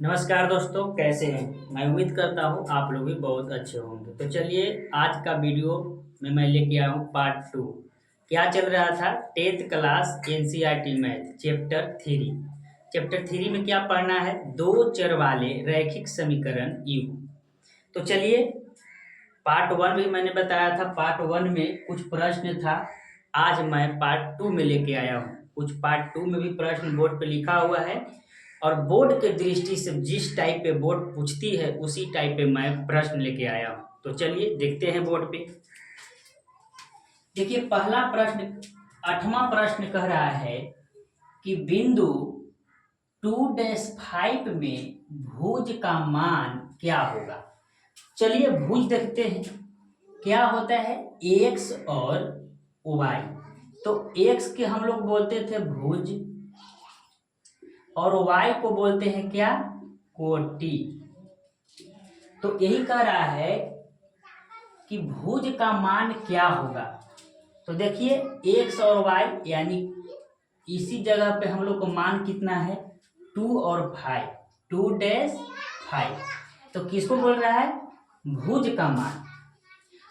नमस्कार दोस्तों, कैसे हैं। मैं उम्मीद करता हूँ आप लोग भी बहुत अच्छे होंगे। तो चलिए, आज का वीडियो में मैं लेके आया हूँ पार्ट टू। क्या चल रहा था? 10th class NCERT math chapter three. Chapter three में क्या पढ़ना है? दो चर वाले रैखिक समीकरण यू। तो चलिए, पार्ट वन भी मैंने बताया था, पार्ट वन में कुछ प्रश्न था। आज मैं पार्ट टू में लेके आया हूँ। कुछ पार्ट टू में भी प्रश्न बोर्ड पे लिखा हुआ है, और बोर्ड के दृष्टि से जिस टाइप पे बोर्ड पूछती है उसी टाइप पे मैं प्रश्न लेके आया हूँ। तो चलिए देखते हैं बोर्ड पे। देखिए, पहला प्रश्न, 8वां प्रश्न कह रहा है कि बिंदु 2-5 में भुज का मान क्या होगा। चलिए भुज देखते हैं। क्या होता है? एक्स और वाई। तो एक्स के हम लोग बोलते थे भुज, और वाई को बोलते हैं क्या? कोटि। तो यही कह रहा है कि भुज का मान क्या होगा। तो देखिए, एक्स और वाई यानी इसी जगह पे हम लोग को मान कितना है? 2 और 5, 2-5। तो किसको बोल रहा है? भुज का मान।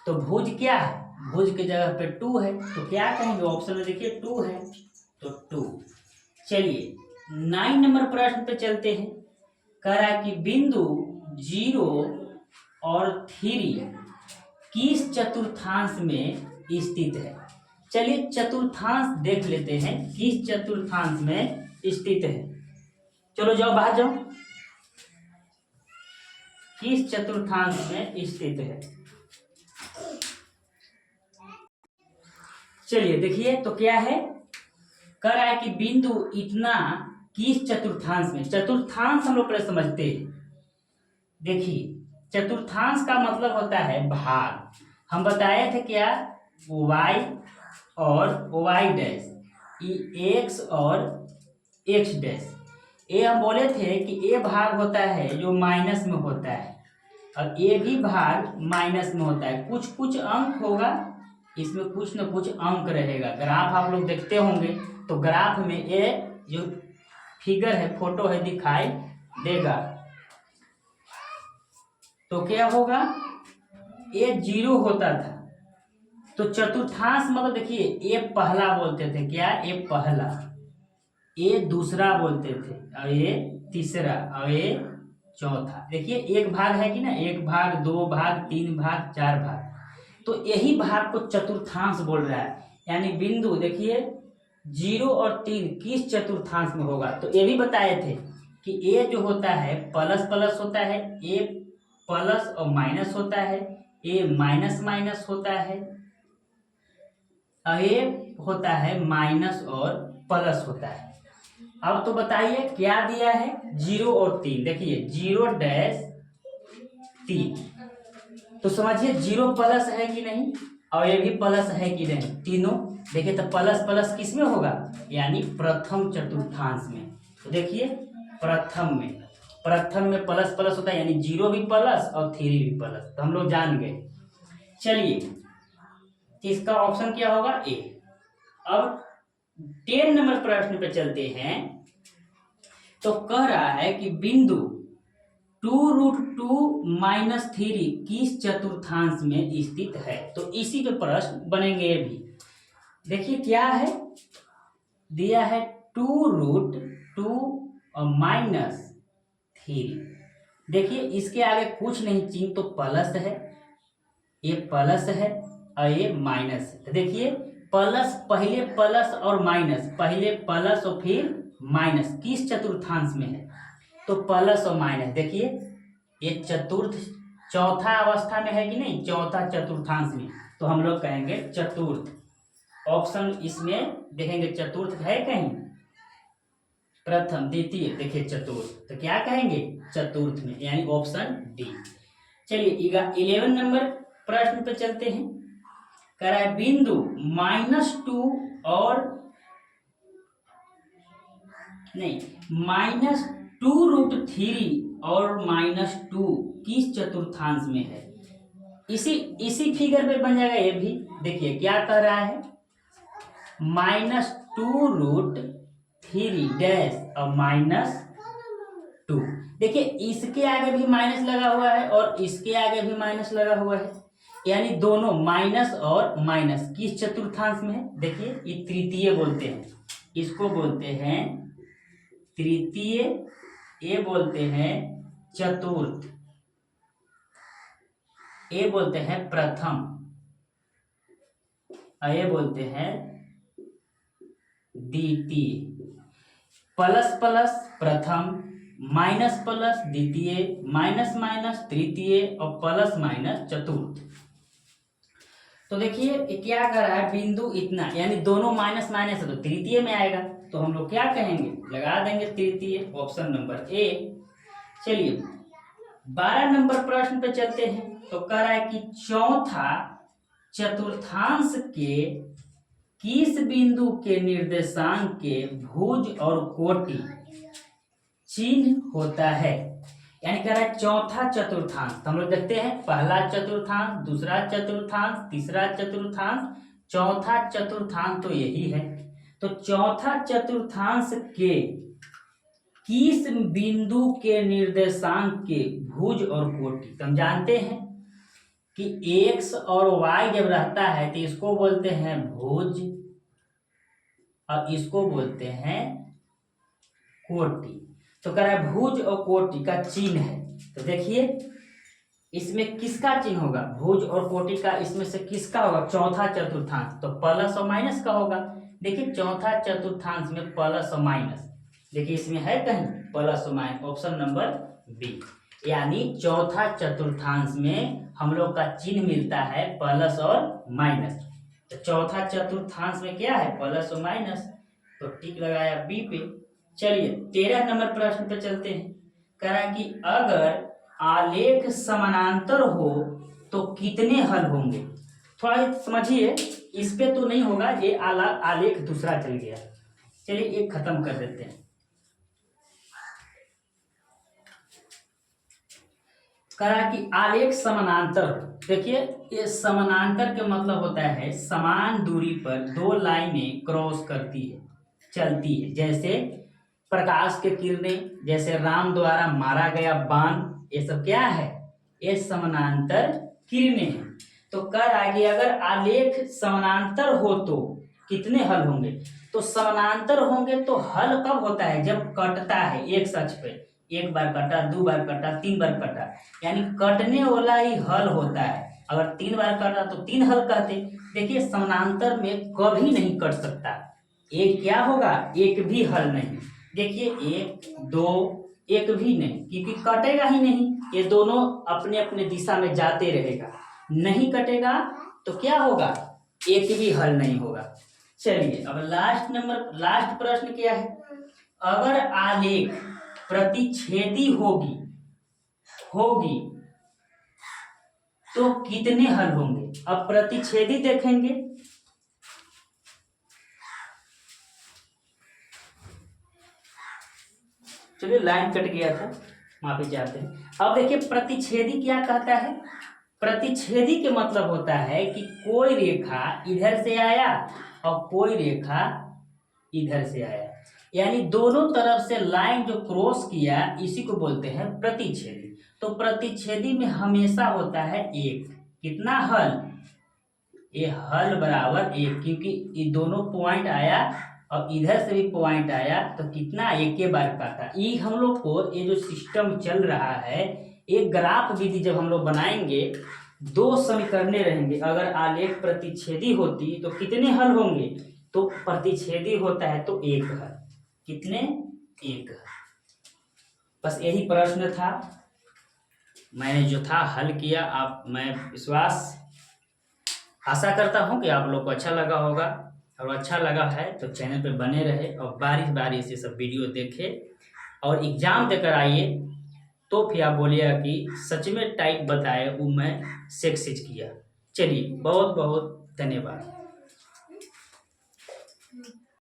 तो भुज क्या है? भुज की जगह पे 2 है, तो क्या कहेंगे? ऑप्शन में देखिए 2 है, तो 2। चलिए 9 नंबर प्रश्न पे चलते हैं। कह रहा है कि बिंदु 0 और 3 किस चतुर्थांश में स्थित है। चलिए चतुर्थांश देख लेते हैं, किस चतुर्थांश में स्थित है। चलो जाओ बाहर जाओ। किस चतुर्थांश में स्थित है? चलिए देखिए, तो क्या है? कह रहा है कि बिंदु इतना किस चतुर्थांश में। चतुर्थांश हम लोग पहले समझते हैं। देखिए, चतुर्थांश का मतलब होता है भाग। हम बताए थे क्या? y और y डैश, एक्स और एक्स डैश। ये हम बोले थे कि ये भाग होता है जो माइनस में होता है, और ये भी भाग माइनस में होता है। कुछ कुछ अंक होगा, इसमें कुछ न कुछ अंक रहेगा। ग्राफ आप लोग देखते होंगे, तो ग्राफ में ये जो फिगर है, फोटो है, दिखाई देगा। तो क्या होगा? ये 0 होता था। तो चतुर्थांश मतलब देखिए, ये पहला बोलते थे क्या? ये पहला, ये दूसरा बोलते थे, और ये तीसरा, और ये चौथा। देखिए एक भाग है कि ना, एक भाग, दो भाग, तीन भाग, चार भाग। तो यही भाग को चतुर्थांश बोल रहा है। यानी बिंदु देखिए 0 और 3 किस चतुर्थांश में होगा। तो ये भी बताए थे कि ये जो होता है प्लस प्लस होता है, ये प्लस और माइनस होता है, ये माइनस माइनस होता है, और ये होता है माइनस और प्लस होता है। अब तो बताइए क्या दिया है? 0 और 3। देखिए 0-3, तो समझिए 0 प्लस है कि नहीं, और ये भी प्लस है कि नहीं, तीनों। देखिए तो प्लस प्लस किस में होगा? यानी प्रथम चतुर्थांश में। तो देखिए प्रथम में प्लस प्लस होता है, यानी 0 भी प्लस और 3 भी प्लस। तो हम लोग जान गए। चलिए, इसका ऑप्शन क्या होगा? ए। अब 10 नंबर प्रश्न पे चलते हैं। तो कह रहा है कि बिंदु 2√2-3 किस चतुर्थांश में स्थित है। तो इसी पे प्रश्न बनेंगे ये भी। देखिए क्या है दिया है? 2√2 और -3। देखिए इसके आगे कुछ नहीं, चिन्ह तो प्लस है, ये प्लस है और ये माइनस है। तो देखिए प्लस, पहले प्लस और माइनस, पहले प्लस और फिर माइनस, किस चतुर्थांश में है? तो प्लस और माइनस। देखिए ये चतुर्थ, चौथा अवस्था में है कि नहीं, चौथा चतुर्थांश में। तो हम लोग कहेंगे चतुर्थ। ऑप्शन इसमें देखेंगे चतुर्थ है कहीं? प्रथम, द्वितीय, देखिए चतुर्थ। तो क्या कहेंगे? चतुर्थ में, यानी ऑप्शन डी। चलिए 11 नंबर प्रश्न पे चलते हैं। कह रहा है बिंदु -2 और नहीं, -2√3 और -2 किस चतुर्थांश में है। इसी इसी फिगर पे बन जाएगा ये भी। देखिए क्या कह रहा है? -2√3 डैश और 2। देखिए इसके आगे भी माइनस लगा हुआ है और इसके आगे भी माइनस लगा हुआ है, यानी दोनों माइनस और माइनस किस चतुर्थांश में है? देखिए ये तृतीय बोलते हैं, इसको बोलते हैं तृतीय, ये बोलते हैं चतुर्थ, ये बोलते हैं प्रथम, और ये बोलते हैं द्वितीय। प्लस प्लस प्रथम, माइनस प्लस द्वितीय, माइनस माइनस तृतीय और प्लस माइनस चतुर्थ। तो देखिए ये क्या कर रहा है, बिंदु इतना, यानी दोनों माइनस माइनस है तो तृतीय में आएगा, तो हम लोग क्या कहेंगे, लगा देंगे तृतीय, ऑप्शन नंबर ए। चलिए 12 नंबर प्रश्न पे चलते हैं। तो कह रहा है कि चौथा चतुर्थांश के किस बिंदु के निर्देशांक के भुज और कोटि चिन्ह होता है, यानी कह रहा है चौथा चतुर्थांश। तो हम लोग देखते हैं पहला चतुर्थांश, दूसरा चतुर्थांश, तीसरा चतुर्थांश, चौथा चतुर्थांश तो यही है। तो चौथा चतुर्थांश के किस बिंदु के निर्देशांक के भुज और कोटि, तो हम जानते हैं कि x और y जब रहता है तो इसको बोलते हैं भुज और इसको बोलते हैं कोटि। तो कह रहा है भुज और कोटि का चिन्ह है। तो देखिए इसमें किसका चिन्ह होगा, भुज और कोटि का, इसमें से किसका होगा, चौथा चतुर्थांश, तो प्लस और माइनस का होगा। देखिए चौथा चतुर्थांश में प्लस और माइनस, देखिए इसमें है कहीं प्लस और माइनस, ऑप्शन नंबर बी, यानी चौथा चतुर्थांश में हम लोग का चिन्ह मिलता है प्लस और माइनस। तो चौथा चतुर्थांश में क्या है, प्लस और माइनस, तो टिक लगाया बी पे। चलिए 13 नंबर प्रश्न पे चलते हैं। कह रहा है कि अगर आलेख समानांतर हो तो कितने हल होंगे। थोड़ा समझिए, इस पे तो नहीं होगा, ये आलेख दूसरा चल गया। चलिए एक खत्म कर देते हैं। कह रहा है कि आलेख समानांतर, देखिए ये समानांतर के मतलब होता है समान दूरी पर दो लाइनें क्रॉस करती है, चलती है, जैसे प्रकाश के किरणें, जैसे राम द्वारा मारा गया बाण, ये सब क्या है, ये समानांतर किरणें हैं। तो कह रहा है कि अगर आलेख समानांतर हो तो कितने हल होंगे। तो समानांतर होंगे तो हल कब होता है, जब कटता है एक अक्ष पे, एक बार कटा, दो बार कटा, तीन बार कटा, यानी कटने वाला ही हल होता है। अगर 3 बार कटा तो 3 हल कहते। देखिए समानांतर में कभी नहीं कट सकता, एक क्या होगा, एक भी हल नहीं। देखिए 1 2 एक भी नहीं, क्योंकि कटेगा ही नहीं, ये दोनों अपने अपने दिशा में जाते रहेगा, नहीं कटेगा तो क्या होगा, एक भी हल नहीं होगा। चलिए अब लास्ट प्रश्न क्या है, अगर आलेख प्रतिच्छेदी होगी तो कितने हल होंगे। अब प्रतिच्छेदी देखेंगे, चलिए लाइन कट गया था, माफी चाहते हैं। अब देखिए प्रतिच्छेदी क्या कहता है, प्रतिच्छेदी के मतलब होता है कि कोई रेखा इधर से आया और कोई रेखा इधर से आया, यानी दोनों तरफ से लाइन जो क्रॉस किया इसी को बोलते हैं प्रतिच्छेदी। तो प्रतिच्छेदी में हमेशा होता है एक, कितना हल, ये हल बराबर एक, क्योंकि ये दोनों पॉइंट आया और इधर से भी पॉइंट आया तो कितना, एक के बार काटा। ये हम लोग को ये जो सिस्टम चल रहा है, एक ग्राफ विधि जब हम लोग बनाएंगे, दो समीकरणें रहेंगे, अगर आलेख प्रतिच्छेदी होती तो कितने हल होंगे, तो प्रतिच्छेदी होता है तो एक हल, कितने, एक हल। बस यही प्रश्न था, मैंने जो था हल किया। आप, मैं विश्वास आशा करता हूं कि आप लोग को अच्छा लगा होगा, और अच्छा लगा है तो चैनल पे बने रहे और बारी बारी से सब वीडियो देखें और एग्ज़ाम देकर आइए, तो फिर आप बोलिएगा कि सच में टाइप बताए वो मैं सक्सेस किया। चलिए बहुत बहुत धन्यवाद।